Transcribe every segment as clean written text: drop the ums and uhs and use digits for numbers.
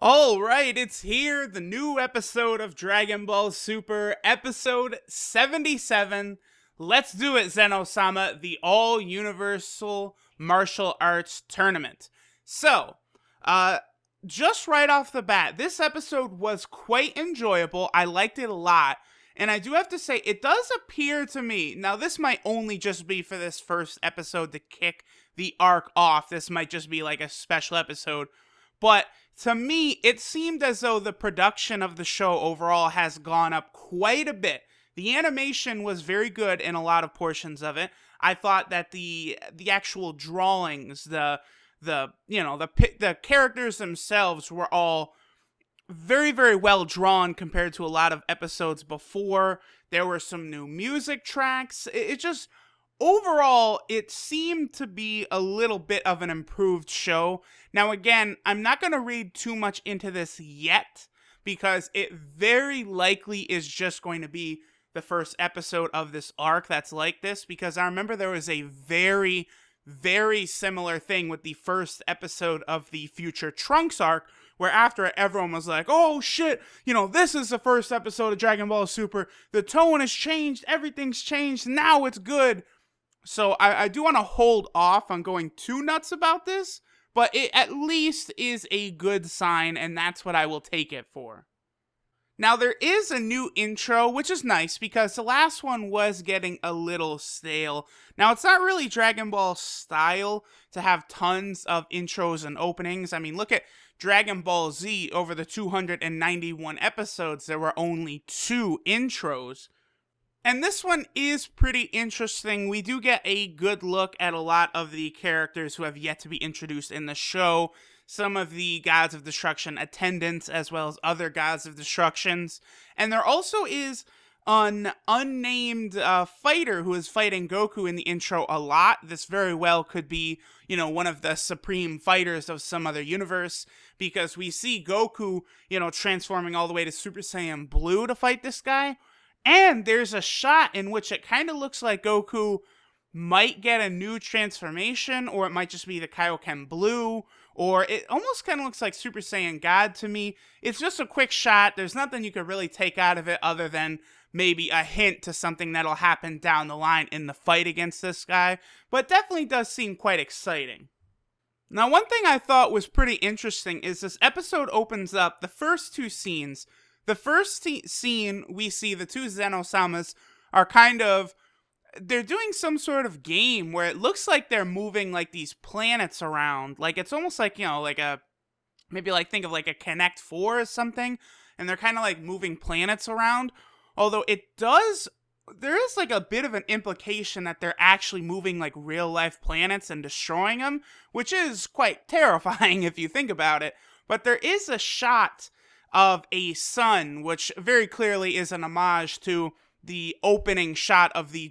All right, it's here, the new episode of Dragon Ball Super, episode 77. Let's do it, Zeno-sama, the all-universal martial arts tournament. So, uh, just right off the bat, this episode was quite enjoyable. I liked it a lot. And I do have to say, it does appear to me, now this might only just be for this first episode to kick the arc off. This might just be like a special episode. But to me, it seemed as though the production of the show overall has gone up quite a bit. The animation was very good in a lot of portions of it. I thought that the actual drawings, the characters themselves were all very, very well drawn compared to a lot of episodes before. There were some new music tracks. It just, overall, it seemed to be a little bit of an improved show. Now, again, I'm not going to read too much into this yet, because it very likely is just going to be the first episode of this arc that's like this, because I remember there was a very, very similar thing with the first episode of the Future Trunks arc, where after it, everyone was like, oh shit, this is the first episode of Dragon Ball Super, the tone has changed, everything's changed, now it's good. So I do want to hold off on going too nuts about this, but it at least is a good sign, and that's what I will take it for. Now, there is a new intro, which is nice, because the last one was getting a little stale. Now, it's not really Dragon Ball style to have tons of intros and openings. I mean, look at Dragon Ball Z. Over the 291 episodes, there were only 2 intros. And this one is pretty interesting. We do get a good look at a lot of the characters who have yet to be introduced in the show. Some of the Gods of Destruction attendants, as well as other Gods of Destructions. And there also is an unnamed fighter who is fighting Goku in the intro a lot. This very well could be, one of the supreme fighters of some other universe, because we see Goku, transforming all the way to Super Saiyan Blue to fight this guy. And there's a shot in which it kind of looks like Goku might get a new transformation, or it might just be the Kaioken Blue, or it almost kind of looks like Super Saiyan God to me. It's just a quick shot. There's nothing you could really take out of it other than maybe a hint to something that'll happen down the line in the fight against this guy, but it definitely does seem quite exciting. Now, one thing I thought was pretty interesting is this episode opens up the first 2 scenes. The first scene, we see the 2 Zeno-samas are they're doing some sort of game where it looks like they're moving like these planets around. Like, it's almost like, think of like a Connect 4 or something, and they're kind of like moving planets around. Although there is like a bit of an implication that they're actually moving like real life planets and destroying them, which is quite terrifying if you think about it. But there is a shot of a sun, which very clearly is an homage to the opening shot of the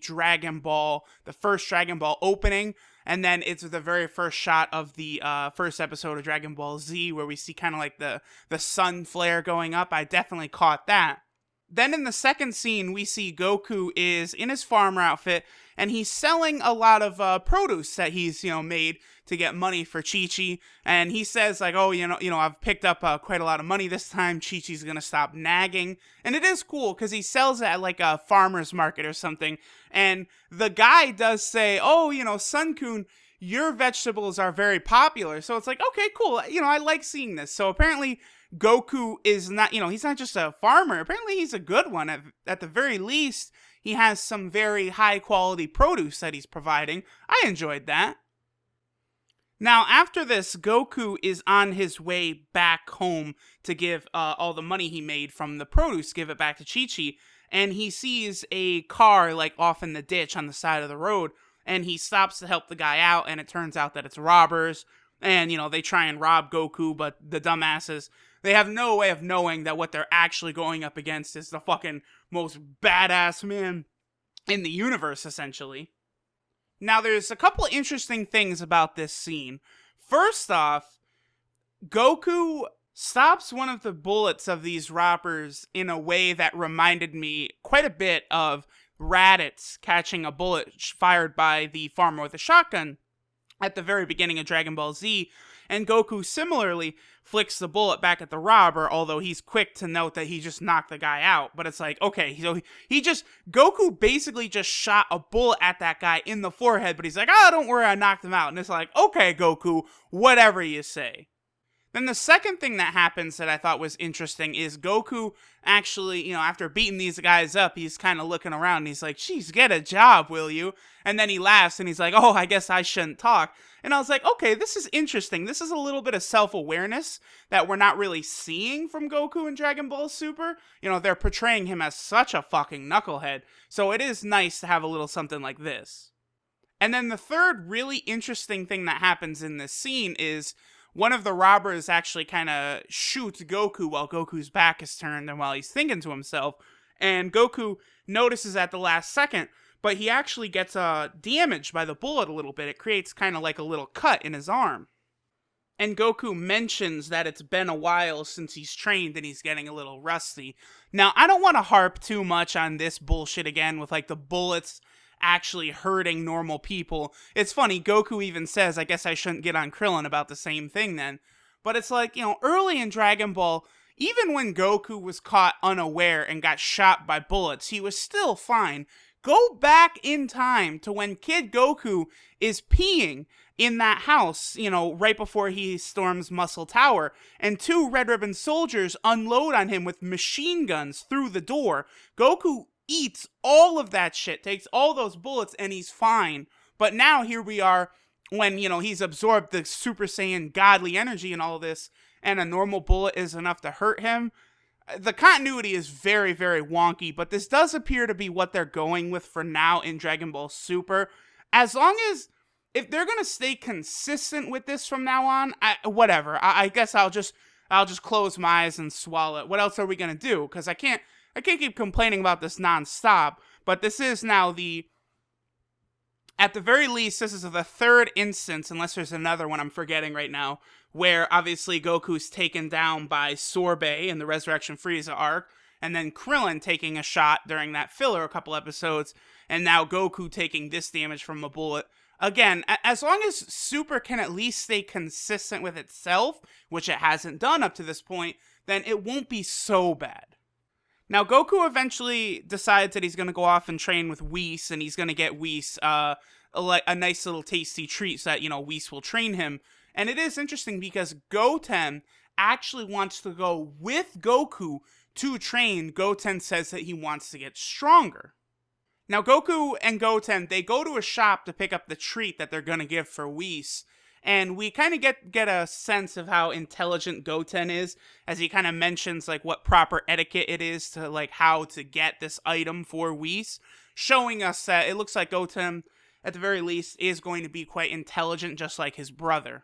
first Dragon Ball opening, and then it's the very first shot of the first episode of Dragon Ball Z, where we see kind of like the sun flare going up. I definitely caught that. Then in the second scene, we see Goku is in his farmer outfit, and he's selling a lot of produce that he's, made to get money for Chi-Chi. And he says, like, oh, I've picked up quite a lot of money this time. Chi-Chi's gonna stop nagging. And it is cool, because he sells it at, like, a farmer's market or something. And the guy does say, oh, Sun-kun, your vegetables are very popular. So it's like, okay, cool. I like seeing this. So apparently Goku is not, he's not just a farmer. Apparently he's a good one. At the very least, he has some very high quality produce that he's providing. I enjoyed that. Now, after this, Goku is on his way back home to give all the money he made from the produce, give it back to Chi-Chi. And he sees a car, like, off in the ditch on the side of the road. And he stops to help the guy out, and it turns out that it's robbers. And, they try and rob Goku, but the dumbasses, they have no way of knowing that what they're actually going up against is the fucking most badass man in the universe, essentially. Now, there's a couple interesting things about this scene. First off, Goku stops one of the bullets of these robbers in a way that reminded me quite a bit of Raditz catching a bullet fired by the farmer with a shotgun at the very beginning of Dragon Ball Z. And Goku similarly flicks the bullet back at the robber, although he's quick to note that he just knocked the guy out. But it's like, okay, so Goku basically just shot a bullet at that guy in the forehead, but he's like, oh, don't worry, I knocked him out. And it's like, okay, Goku, whatever you say. Then the second thing that happens that I thought was interesting is Goku actually, after beating these guys up, he's kind of looking around and he's like, geez, get a job, will you? And then he laughs and he's like, oh, I guess I shouldn't talk. And I was like, okay, this is interesting. This is a little bit of self-awareness that we're not really seeing from Goku in Dragon Ball Super. They're portraying him as such a fucking knucklehead. So it is nice to have a little something like this. And then the third really interesting thing that happens in this scene is one of the robbers actually kind of shoots Goku while Goku's back is turned and while he's thinking to himself. And Goku notices at the last second, but he actually gets damaged by the bullet a little bit. It creates kind of like a little cut in his arm. And Goku mentions that it's been a while since he's trained and he's getting a little rusty. Now, I don't want to harp too much on this bullshit again with like the bullets actually hurting normal people. It's funny, Goku even says, I guess I shouldn't get on Krillin about the same thing then. But it's like, early in Dragon Ball, even when Goku was caught unaware and got shot by bullets, he was still fine. Go back in time to when Kid Goku is peeing in that house, right before he storms Muscle Tower, and 2 Red Ribbon soldiers unload on him with machine guns through the door. Goku eats all of that shit, takes all those bullets, and he's fine. But now here we are when, he's absorbed the Super Saiyan godly energy and all this, and a normal bullet is enough to hurt him. The continuity is very, very wonky, but this does appear to be what they're going with for now in Dragon Ball Super. As long as, if they're going to stay consistent with this from now on, whatever. I guess I'll just close my eyes and swallow it. What else are we going to do? Because I can't keep complaining about this nonstop, but this is now at the very least, this is the third instance, unless there's another one I'm forgetting right now, where obviously Goku's taken down by Sorbet in the Resurrection Frieza arc, and then Krillin taking a shot during that filler a couple episodes, and now Goku taking this damage from a bullet. Again, as long as Super can at least stay consistent with itself, which it hasn't done up to this point, then it won't be so bad. Now, Goku eventually decides that he's going to go off and train with Whis, and he's going to get Whis a nice little tasty treat so that, Whis will train him. And it is interesting because Goten actually wants to go with Goku to train. Goten says that he wants to get stronger. Now, Goku and Goten, they go to a shop to pick up the treat that they're going to give for Whis. And we kind of get a sense of how intelligent Goten is, as he kind of mentions, like, what proper etiquette it is to, like, how to get this item for Whis, showing us that it looks like Goten, at the very least, is going to be quite intelligent, just like his brother.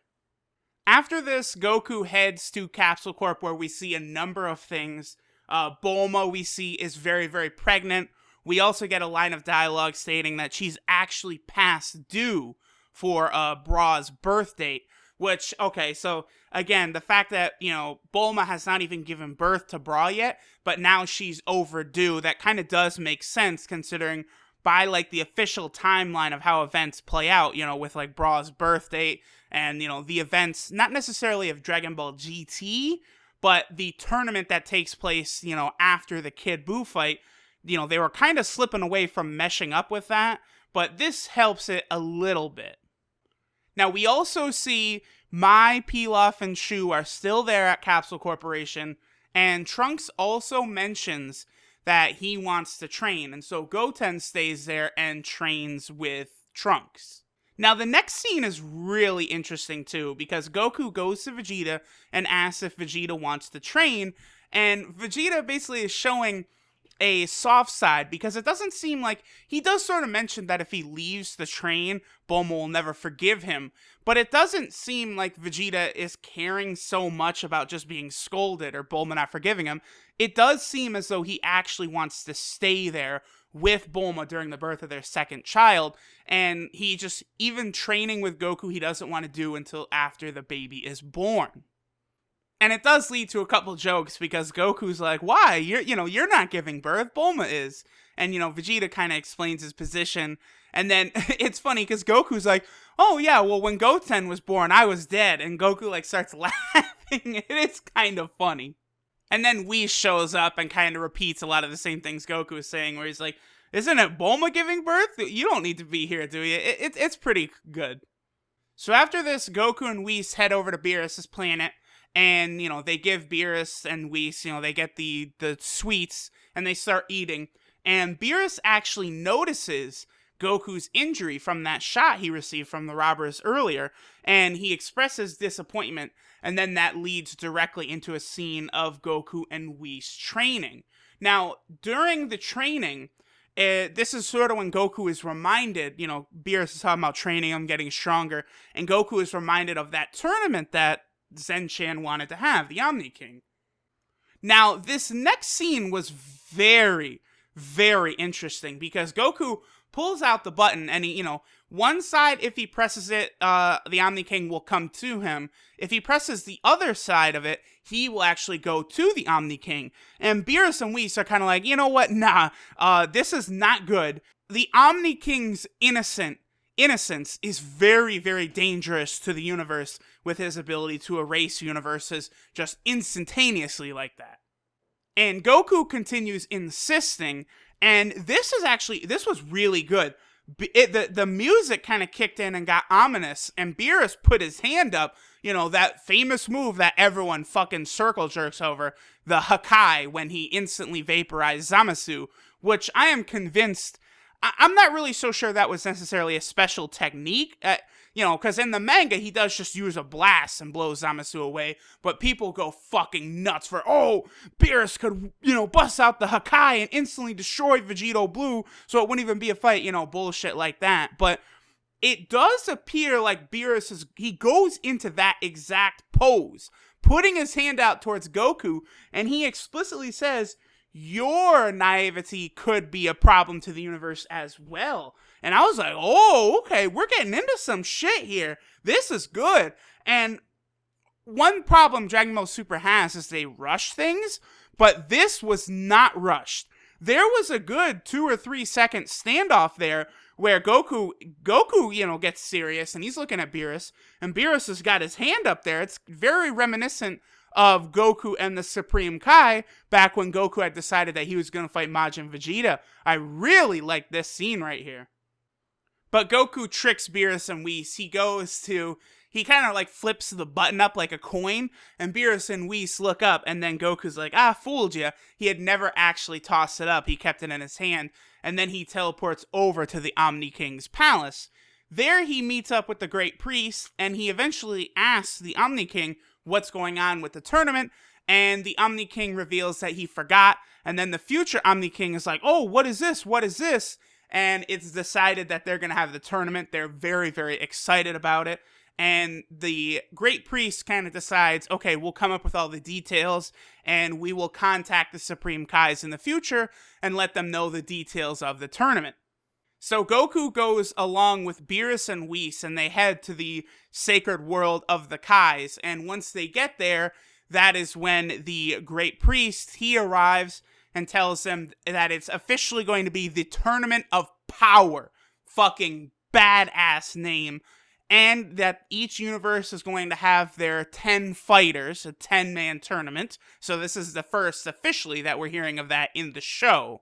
After this, Goku heads to Capsule Corp, where we see a number of things. Bulma, we see, is very, very pregnant. We also get a line of dialogue stating that she's actually past due for Bra's birth date, which, okay, so again, the fact that, Bulma has not even given birth to Bra yet, but now she's overdue, that kind of does make sense considering by, like, the official timeline of how events play out, with, like, Bra's birth date and, the events, not necessarily of Dragon Ball GT, but the tournament that takes place, after the Kid Buu fight, they were kind of slipping away from meshing up with that, but this helps it a little bit. Now, we also see Mai, Pilaf, and Shu are still there at Capsule Corporation, and Trunks also mentions that he wants to train, and so Goten stays there and trains with Trunks. Now, the next scene is really interesting, too, because Goku goes to Vegeta and asks if Vegeta wants to train, and Vegeta basically is showing a soft side, because it doesn't seem like, he does sort of mention that if he leaves the train, Bulma will never forgive him, but it doesn't seem like Vegeta is caring so much about just being scolded or Bulma not forgiving him. It does seem as though he actually wants to stay there with Bulma during the birth of their second child, and he just, even training with Goku, he doesn't want to do until after the baby is born. And it does lead to a couple jokes because Goku's like, why? You're not giving birth. Bulma is. And, Vegeta kind of explains his position. And then it's funny because Goku's like, oh, yeah, well, when Goten was born, I was dead. And Goku, like, starts laughing. It is kind of funny. And then Whis shows up and kind of repeats a lot of the same things Goku is saying, where he's like, isn't it Bulma giving birth? You don't need to be here, do you? It's pretty good. So after this, Goku and Whis head over to Beerus' planet. And, they give Beerus and Whis, they get the sweets and they start eating. And Beerus actually notices Goku's injury from that shot he received from the robbers earlier. And he expresses disappointment. And then that leads directly into a scene of Goku and Whis training. Now, during the training, this is sort of when Goku is reminded, Beerus is talking about training him, getting stronger. And Goku is reminded of that tournament that Zen-chan wanted to have, the Omni King. Now, this next scene was very, very interesting because Goku pulls out the button and he, one side, if he presses it, the Omni King will come to him. If he presses the other side of it, he will actually go to the Omni King. And Beerus and Whis are kind of like, you know what? Nah, this is not good. The Omni King's innocence is very, very dangerous to the universe with his ability to erase universes just instantaneously like that. And Goku continues insisting, and this was really good. The music kind of kicked in and got ominous, and Beerus put his hand up, that famous move that everyone fucking circle jerks over, the Hakai, when he instantly vaporized Zamasu, which I am convinced, I'm not really so sure that was necessarily a special technique, because in the manga, he does just use a blast and blows Zamasu away, but people go fucking nuts for, Beerus could, bust out the Hakai and instantly destroy Vegito Blue, so it wouldn't even be a fight, bullshit like that. But it does appear like Beerus he goes into that exact pose, putting his hand out towards Goku, and he explicitly says, your naivety could be a problem to the universe as well. And I was like, oh, okay, we're getting into some shit here. This is good. And one problem Dragon Ball Super has is they rush things, but this was not rushed. There was a good 2 or 3 second standoff there where Goku, gets serious and he's looking at Beerus, and Beerus has got his hand up there. It's very reminiscent of Goku and the Supreme Kai back when Goku had decided that he was going to fight Majin Vegeta. I really like this scene right here. But Goku tricks Beerus and Whis. He kind of like flips the button up like a coin, and Beerus and Whis look up, and then Goku's like, fooled ya. He had never actually tossed it up. He kept it in his hand, and then he teleports over to the Omni King's palace. There he meets up with the Great Priest, and he eventually asks the Omni King what's going on with the tournament, and the Omni King reveals that he forgot, and then the future Omni King is like, what is this? And it's decided that they're going to have the tournament. They're very, very excited about it, and the Great Priest kind of decides, okay, we'll come up with all the details, and we will contact the Supreme Kais in the future and let them know the details of the tournament. So Goku goes along with Beerus and Whis, and they head to the sacred world of the Kais. And once they get there, that is when the Great Priest, he arrives and tells them that it's officially going to be the Tournament of Power. Fucking badass name. And that each universe is going to have their 10 fighters, a 10-man tournament. So this is the first officially that we're hearing of that in the show.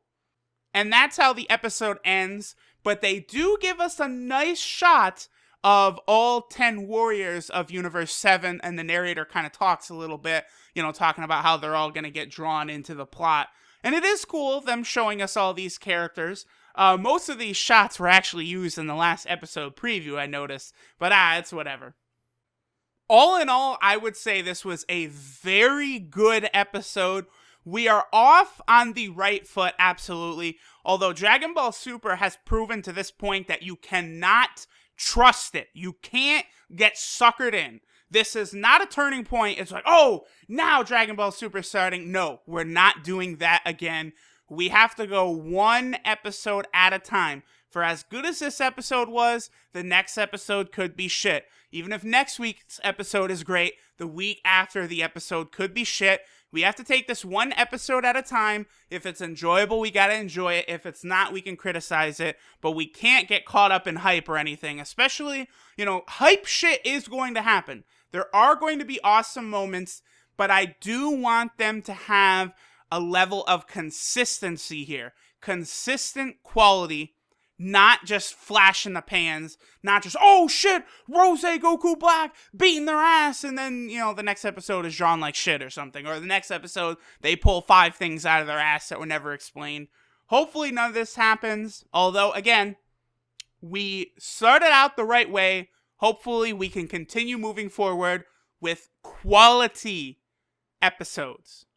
And that's how the episode ends. But they do give us a nice shot of all 10 warriors of Universe 7, and the narrator kind of talks a little bit, talking about how they're all going to get drawn into the plot. And it is cool, them showing us all these characters. Most of these shots were actually used in the last episode preview, I noticed, but it's whatever. All in all, I would say this was a very good episode. We are off on the right foot, absolutely. Although Dragon Ball Super has proven to this point that you cannot trust it. You can't get suckered in. This is not a turning point. It's like, now Dragon Ball Super is starting. No, we're not doing that again. We have to go one episode at a time. For as good as this episode was, the next episode could be shit. Even if next week's episode is great, the week after the episode could be shit. We have to take this one episode at a time. If it's enjoyable, we gotta enjoy it. If it's not, we can criticize it. But we can't get caught up in hype or anything. Especially, hype shit is going to happen. There are going to be awesome moments, but I do want them to have a level of consistency here. Consistent quality, not just flash in the pans, not just, oh shit, Rose Goku Black beating their ass, and then, the next episode is drawn like shit or something, or the next episode, they pull 5 things out of their ass that were never explained. Hopefully none of this happens, although, again, we started out the right way. Hopefully we can continue moving forward with quality episodes.